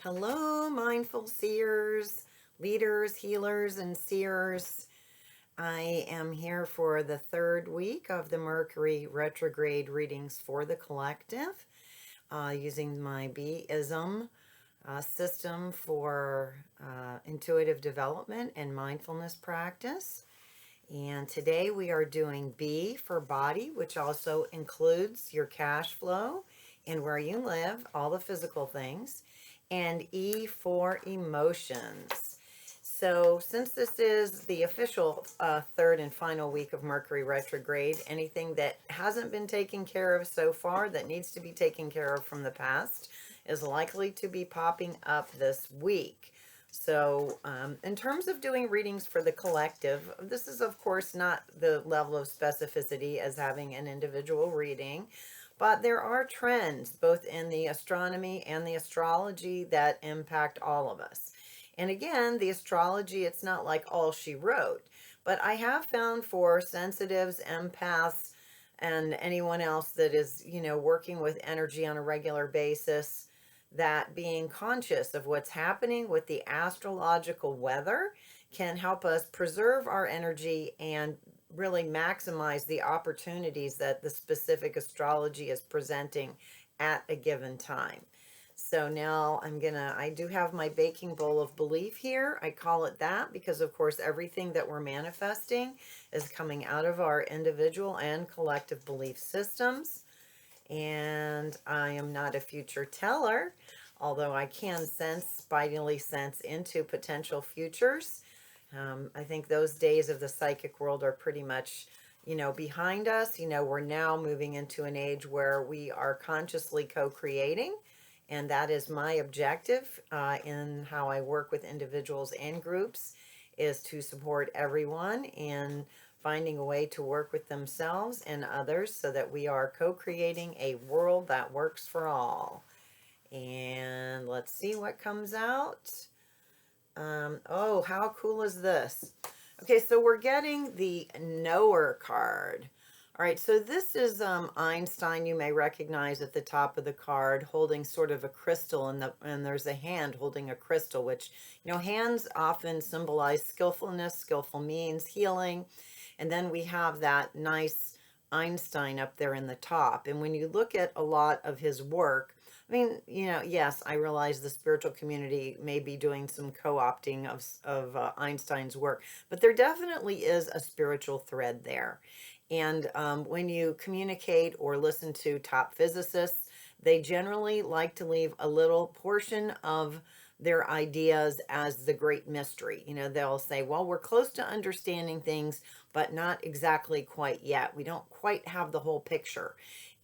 Hello, mindful seers, leaders, healers, and seers. I am here for the third week of the Mercury retrograde readings for the collective, using my Be-ism system for intuitive development and mindfulness practice. And today we are doing B for body, which also includes your cash flow and where you live, all the physical things, and E for emotions. So since this is the official third and final week of Mercury retrograde, anything that hasn't been taken care of so far that needs to be taken care of from the past is likely to be popping up this week. So in terms of doing readings for the collective, this is of course not the level of specificity as having an individual reading, but there are trends both in the astronomy and the astrology that impact all of us. And again, the astrology, it's not like all she wrote, but I have found for sensitives, empaths, and anyone else that is, working with energy on a regular basis, that being conscious of what's happening with the astrological weather can help us preserve our energy and really maximize the opportunities that the specific astrology is presenting at a given time. So now I do have my baking bowl of belief here. I call it that because, of course, everything that we're manifesting is coming out of our individual and collective belief systems. And I am not a future teller, although I can spidily sense into potential futures. I think those days of the psychic world are pretty much, behind us. We're now moving into an age where we are consciously co-creating. And that is my objective in how I work with individuals and groups, is to support everyone in finding a way to work with themselves and others so that we are co-creating a world that works for all. And let's see what comes out. Oh, how cool is this? Okay, so we're getting the Knower card. All right, so this is Einstein. You may recognize at the top of the card holding sort of a crystal, and there's a hand holding a crystal, which, hands often symbolize skillfulness. Skillful means healing. And then we have that nice Einstein up there in the top. And when you look at a lot of his work, I mean, yes, I realize the spiritual community may be doing some co-opting of Einstein's work, but there definitely is a spiritual thread there. And when you communicate or listen to top physicists, they generally like to leave a little portion of their ideas as the great mystery. They'll say, well, we're close to understanding things, but not exactly quite yet. We don't quite have the whole picture.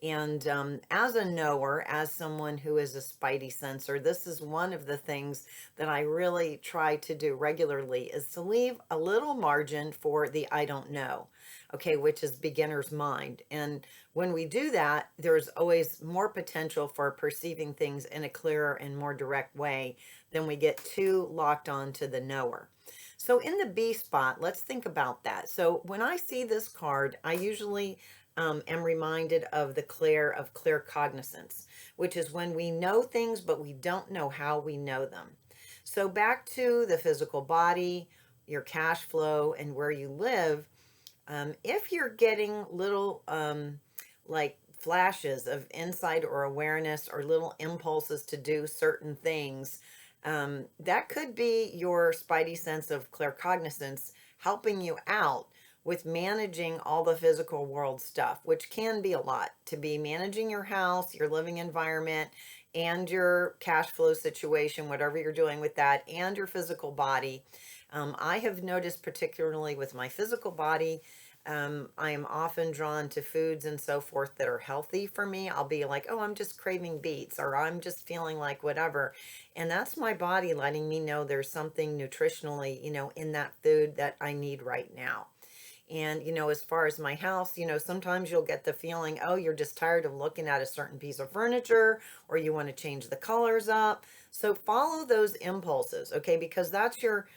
And as a knower, as someone who is a spidey sensor, this is one of the things that I really try to do regularly, is to leave a little margin for the I don't know, okay, which is beginner's mind. And when we do that, there's always more potential for perceiving things in a clearer and more direct way than we get too locked on to the knower. So in the B spot, let's think about that. So when I see this card, I usually am reminded of the clair-cognizance, which is when we know things, but we don't know how we know them. So back to the physical body, your cash flow, and where you live. If you're getting little like flashes of insight or awareness or little impulses to do certain things, that could be your spidey sense of claircognizance helping you out with managing all the physical world stuff, which can be a lot, to be managing your house, your living environment, and your cash flow situation, whatever you're doing with that, and your physical body. I have noticed, particularly with my physical body, I am often drawn to foods and so forth that are healthy for me. I'll be like, oh, I'm just craving beets, or I'm just feeling like whatever. And that's my body letting me know there's something nutritionally, in that food that I need right now. And, as far as my house, sometimes you'll get the feeling, oh, you're just tired of looking at a certain piece of furniture, or you want to change the colors up. So follow those impulses, okay? Because that's your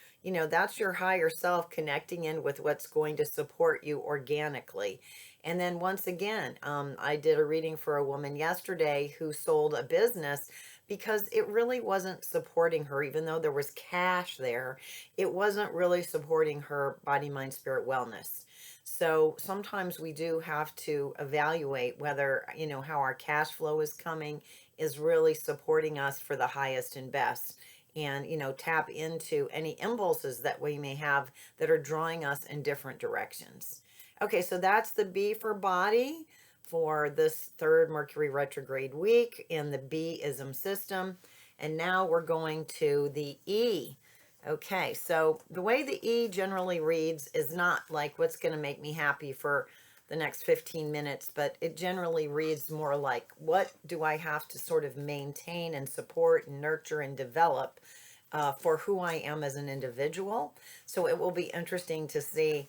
higher self connecting in with what's going to support you organically. And then once again, I did a reading for a woman yesterday who sold a business because it really wasn't supporting her, even though there was cash there. It wasn't really supporting her body, mind, spirit wellness. So sometimes we do have to evaluate whether, how our cash flow is coming is really supporting us for the highest and best. And, tap into any impulses that we may have that are drawing us in different directions. Okay, so that's the B for body for this third Mercury retrograde week in the B-ism system. And now we're going to the E. Okay, so the way the E generally reads is not like what's going to make me happy for the next 15 minutes, but it generally reads more like what do I have to sort of maintain and support and nurture and develop for who I am as an individual. So it will be interesting to see,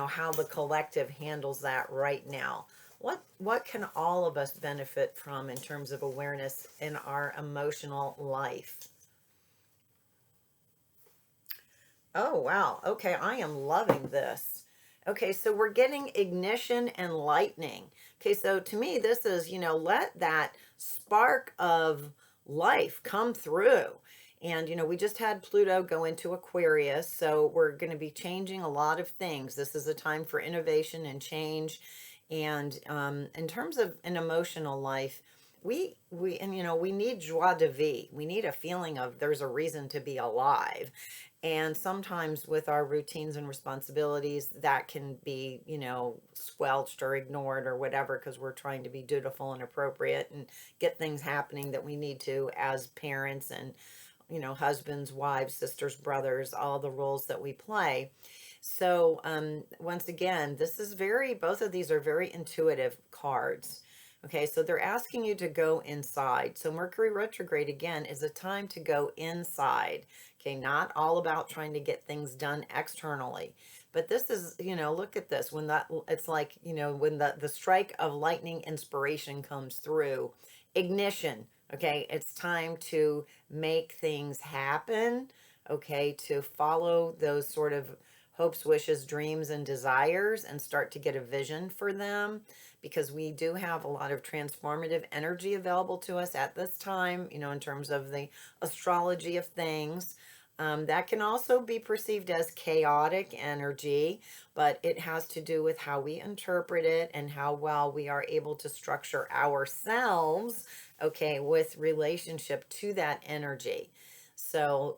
how the collective handles that right now. What can all of us benefit from in terms of awareness in our emotional life? Oh, wow. Okay, I am loving this. Okay, so we're getting ignition and lightning. Okay, so to me, this is, let that spark of life come through. And, we just had Pluto go into Aquarius, so we're going to be changing a lot of things. This is a time for innovation and change. And in terms of an emotional life, we need joie de vivre. We need a feeling of there's a reason to be alive. And sometimes with our routines and responsibilities, that can be, squelched or ignored or whatever, because we're trying to be dutiful and appropriate and get things happening that we need to as parents and, husbands, wives, sisters, brothers, all the roles that we play. So once again, both of these are very intuitive cards. Okay, so they're asking you to go inside. So Mercury retrograde, again, is a time to go inside. Okay, not all about trying to get things done externally. But this is, look at this. It's like, when the strike of lightning inspiration comes through, ignition. Okay, it's time to make things happen. Okay, to follow those sort of hopes, wishes, dreams, and desires and start to get a vision for them, because we do have a lot of transformative energy available to us at this time, in terms of the astrology of things. That can also be perceived as chaotic energy, but it has to do with how we interpret it and how well we are able to structure ourselves, okay, with relationship to that energy. So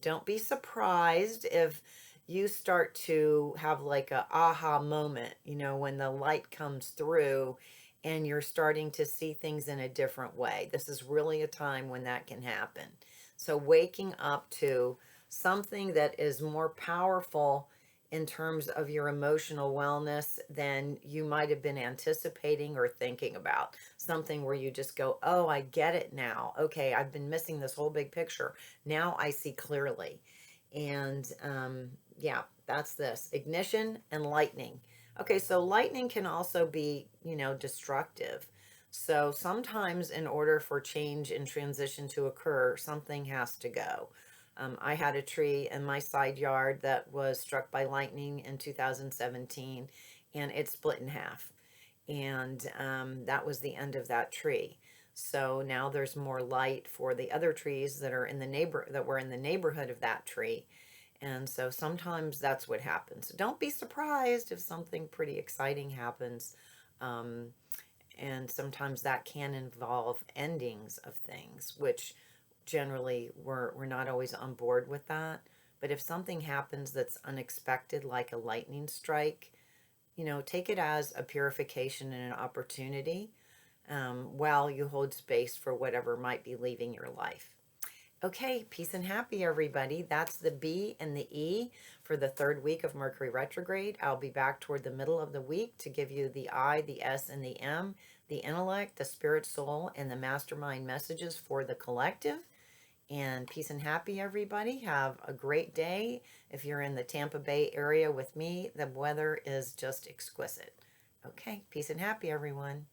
don't be surprised if you start to have like a aha moment, when the light comes through and you're starting to see things in a different way. This is really a time when that can happen. So waking up to something that is more powerful in terms of your emotional wellness than you might have been anticipating or thinking about. Something where you just go, oh, I get it now. Okay, I've been missing this whole big picture. Now I see clearly. And yeah, that's this. Ignition and lightning. Okay, so lightning can also be, destructive. So sometimes in order for change and transition to occur, something has to go. I had a tree in my side yard that was struck by lightning in 2017, and it split in half. And that was the end of that tree. So now there's more light for the other trees that are in that were in the neighborhood of that tree. And so sometimes that's what happens. Don't be surprised if something pretty exciting happens. And sometimes that can involve endings of things, which generally we're not always on board with that. But if something happens that's unexpected, like a lightning strike, take it as a purification and an opportunity, while you hold space for whatever might be leaving your life. Okay, peace and happy, everybody. That's the B and the E for the third week of Mercury retrograde. I'll be back toward the middle of the week to give you the I, the S, and the M, the intellect, the spirit, soul, and the mastermind messages for the collective. And peace and happy, everybody. Have a great day. If you're in the Tampa Bay area with me, the weather is just exquisite. Okay, peace and happy, everyone.